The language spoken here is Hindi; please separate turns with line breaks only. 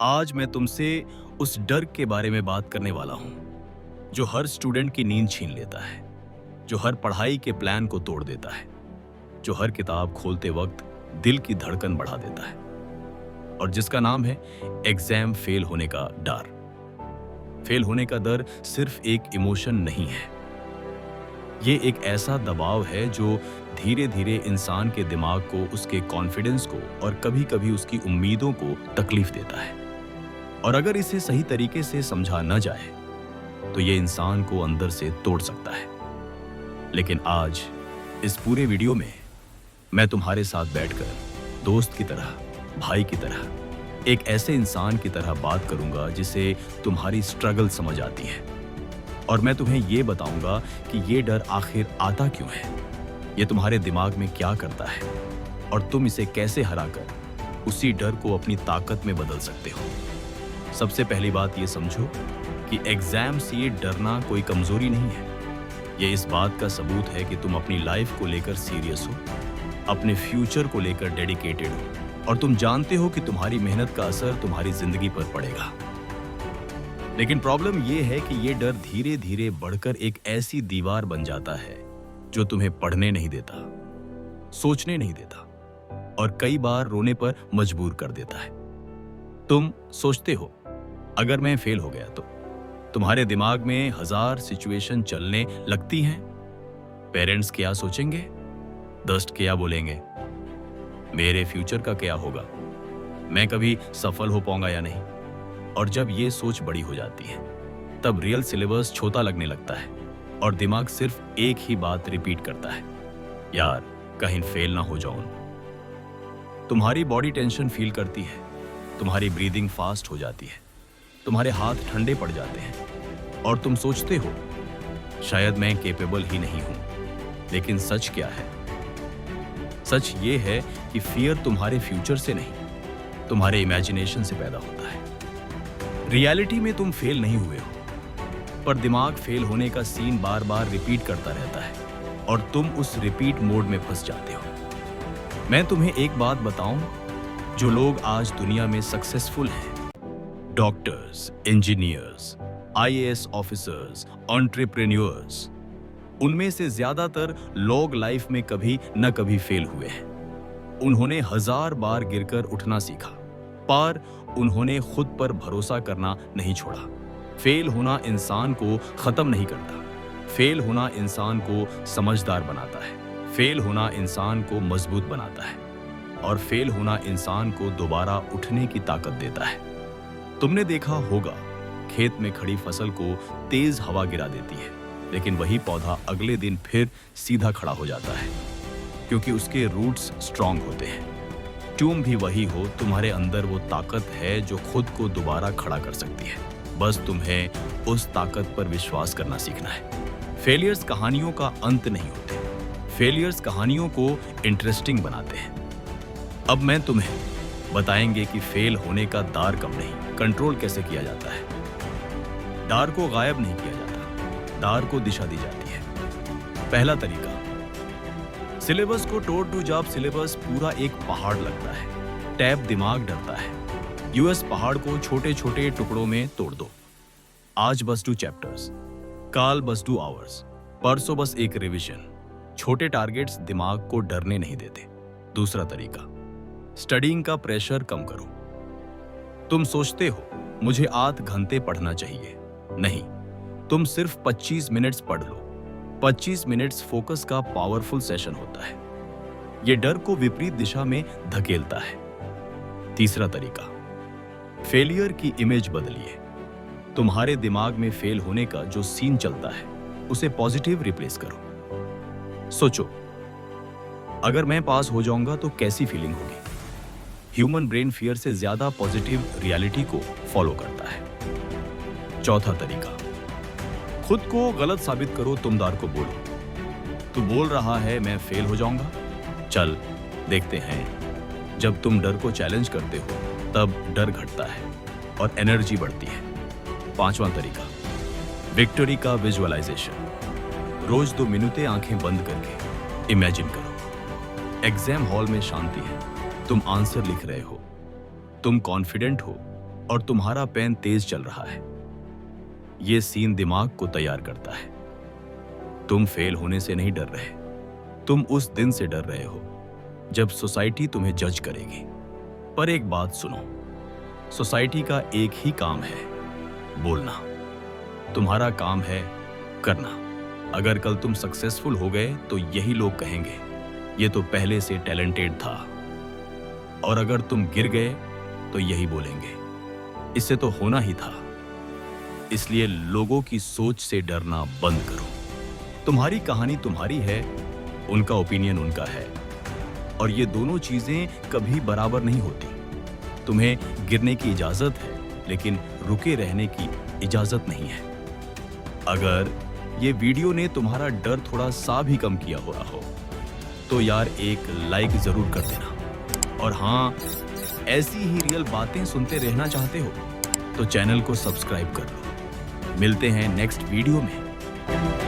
आज मैं तुमसे उस डर के बारे में बात करने वाला हूं जो हर स्टूडेंट की नींद छीन लेता है, जो हर पढ़ाई के प्लान को तोड़ देता है, जो हर किताब खोलते वक्त दिल की धड़कन बढ़ा देता है, और जिसका नाम है एग्जाम फेल होने का डर। फेल होने का डर सिर्फ एक इमोशन नहीं है, ये एक ऐसा दबाव है जो धीरे धीरे इंसान के दिमाग को, उसके कॉन्फिडेंस को और कभी-कभी उसकी उम्मीदों को तकलीफ देता है। और अगर इसे सही तरीके से समझा न जाए तो ये इंसान को अंदर से तोड़ सकता है। लेकिन आज इस पूरे वीडियो में मैं तुम्हारे साथ बैठकर दोस्त की तरह, भाई की तरह, एक ऐसे इंसान की तरह बात करूंगा जिसे तुम्हारी स्ट्रगल समझ आती है। और मैं तुम्हें ये बताऊंगा कि ये डर आखिर आता क्यों है, ये तुम्हारे दिमाग में क्या करता है और तुम इसे कैसे हराकर उसी डर को अपनी ताकत में बदल सकते हो। सबसे पहली बात ये समझो कि एग्जाम से ये डरना कोई कमजोरी नहीं है। ये इस बात का सबूत है कि तुम अपनी लाइफ को लेकर सीरियस हो, अपने फ्यूचर को लेकर डेडिकेटेड हो और तुम जानते हो कि तुम्हारी मेहनत का असर तुम्हारी जिंदगी पर पड़ेगा। लेकिन प्रॉब्लम ये है कि ये डर धीरे धीरे बढ़कर एक ऐसी दीवार बन जाता है जो तुम्हें पढ़ने नहीं देता, सोचने नहीं देता और कई बार रोने पर मजबूर कर देता है। तुम सोचते हो अगर मैं फेल हो गया तो तुम्हारे दिमाग में हजार सिचुएशन चलने लगती हैं। पेरेंट्स क्या सोचेंगे, दोस्त क्या बोलेंगे, मेरे फ्यूचर का क्या होगा, मैं कभी सफल हो पाऊंगा या नहीं। और जब ये सोच बड़ी हो जाती है तब रियल सिलेबस छोटा लगने लगता है और दिमाग सिर्फ एक ही बात रिपीट करता है, यार कहीं फेल ना हो जाऊं। तुम्हारी बॉडी टेंशन फील करती है, तुम्हारी ब्रीदिंग फास्ट हो जाती है, तुम्हारे हाथ ठंडे पड़ जाते हैं और तुम सोचते हो शायद मैं केपेबल ही नहीं हूं। लेकिन सच क्या है? सच ये है कि फियर तुम्हारे फ्यूचर से नहीं, तुम्हारे इमेजिनेशन से पैदा होता है। रियलिटी में तुम फेल नहीं हुए हो, पर दिमाग फेल होने का सीन बार बार रिपीट करता रहता है और तुम उस रिपीट मोड में फंस जाते हो। मैं तुम्हें एक बात बताऊं, जो लोग आज दुनिया में सक्सेसफुल हैं, doctors, engineers, IAS officers, entrepreneurs, उनमें से ज्यादातर लोग लाइफ में कभी न कभी फेल हुए हैं। उन्होंने हजार बार गिरकर उठना सीखा, पर उन्होंने खुद पर भरोसा करना नहीं छोड़ा। फेल होना इंसान को खत्म नहीं करता, फेल होना इंसान को समझदार बनाता है, फेल होना इंसान को मजबूत बनाता है और फेल होना इंसान को दोबारा उठने की ताकत देता है। तुमने देखा होगा खेत में खड़ी फसल को तेज हवा गिरा देती है, लेकिन वही पौधा अगले दिन फिर सीधा खड़ा हो जाता है क्योंकि उसके रूट्स स्ट्रांग होते हैं। तुम भी वही हो, तुम्हारे अंदर वो ताकत है जो खुद को दोबारा खड़ा कर सकती है। बस तुम्हें उस ताकत पर विश्वास करना सीखना है। फेलियर्स कहानियों का अंत नहीं होते, फेलियर्स कहानियों को इंटरेस्टिंग बनाते हैं। अब मैं तुम्हें बताएंगे कि फेल होने का डर कब नहीं, कंट्रोल कैसे किया जाता है। डर को गायब नहीं किया जाता, डर को दिशा दी जाती है। पहला तरीका, सिलेबस को तोड़ दो। जब सिलेबस पूरा एक पहाड़ लगता है, टैब दिमाग डरता है। यूएस पहाड़ को छोटे छोटे टुकड़ों में तोड़ दो। आज बस 2 चैप्टर्स, कल बस 2 आवर्स, परसों बस एक रिवीजन। छोटे टारगेट्स दिमाग को डरने नहीं देते। दूसरा तरीका, स्टडीइंग का प्रेशर कम करो। तुम सोचते हो मुझे 8 घंटे पढ़ना चाहिए, नहीं, तुम सिर्फ 25 मिनट्स पढ़ लो। 25 मिनट्स फोकस का पावरफुल सेशन होता है। यह डर को विपरीत दिशा में धकेलता है। तीसरा तरीका, फेलियर की इमेज बदलिए। तुम्हारे दिमाग में फेल होने का जो सीन चलता है उसे पॉजिटिव रिप्लेस करो। सोचो अगर मैं पास हो जाऊंगा तो कैसी फीलिंग होगी। ह्यूमन ब्रेन फियर से ज्यादा पॉजिटिव रियलिटी को फॉलो करता है। चौथा तरीका, खुद को गलत साबित करो। तुम डर को बोलो, तू बोल रहा है मैं फेल हो जाऊंगा, चल देखते हैं। जब तुम डर को चैलेंज करते हो तब डर घटता है और एनर्जी बढ़ती है। पांचवा तरीका, विक्ट्री का विजुअलाइजेशन। रोज 2 मिनटें आंखें बंद करके इमेजिन करो। एग्जाम हॉल में शांति है, तुम आंसर लिख रहे हो, तुम कॉन्फिडेंट हो, और तुम्हारा पेन तेज चल रहा है। ये सीन दिमाग को तैयार करता है। तुम फेल होने से नहीं डर रहे, तुम उस दिन से डर रहे हो जब सोसाइटी तुम्हें जज करेगी। पर एक बात सुनो, सोसाइटी का एक ही काम है, बोलना। तुम्हारा काम है करना। अगर कल तुम सक्सेसफुल हो गए तो यही लोग कहेंगे ये तो पहले से टैलेंटेड था, और अगर तुम गिर गए तो यही बोलेंगे इससे तो होना ही था। इसलिए लोगों की सोच से डरना बंद करो। तुम्हारी कहानी तुम्हारी है, उनका ओपिनियन उनका है, और ये दोनों चीजें कभी बराबर नहीं होती। तुम्हें गिरने की इजाजत है, लेकिन रुके रहने की इजाजत नहीं है। अगर ये वीडियो ने तुम्हारा डर थोड़ा सा भी कम किया हो रहा हो तो यार एक लाइक जरूर कर देना। और हाँ, ऐसी ही रियल बातें सुनते रहना चाहते हो तो चैनल को सब्सक्राइब कर लो। मिलते हैं नेक्स्ट वीडियो में।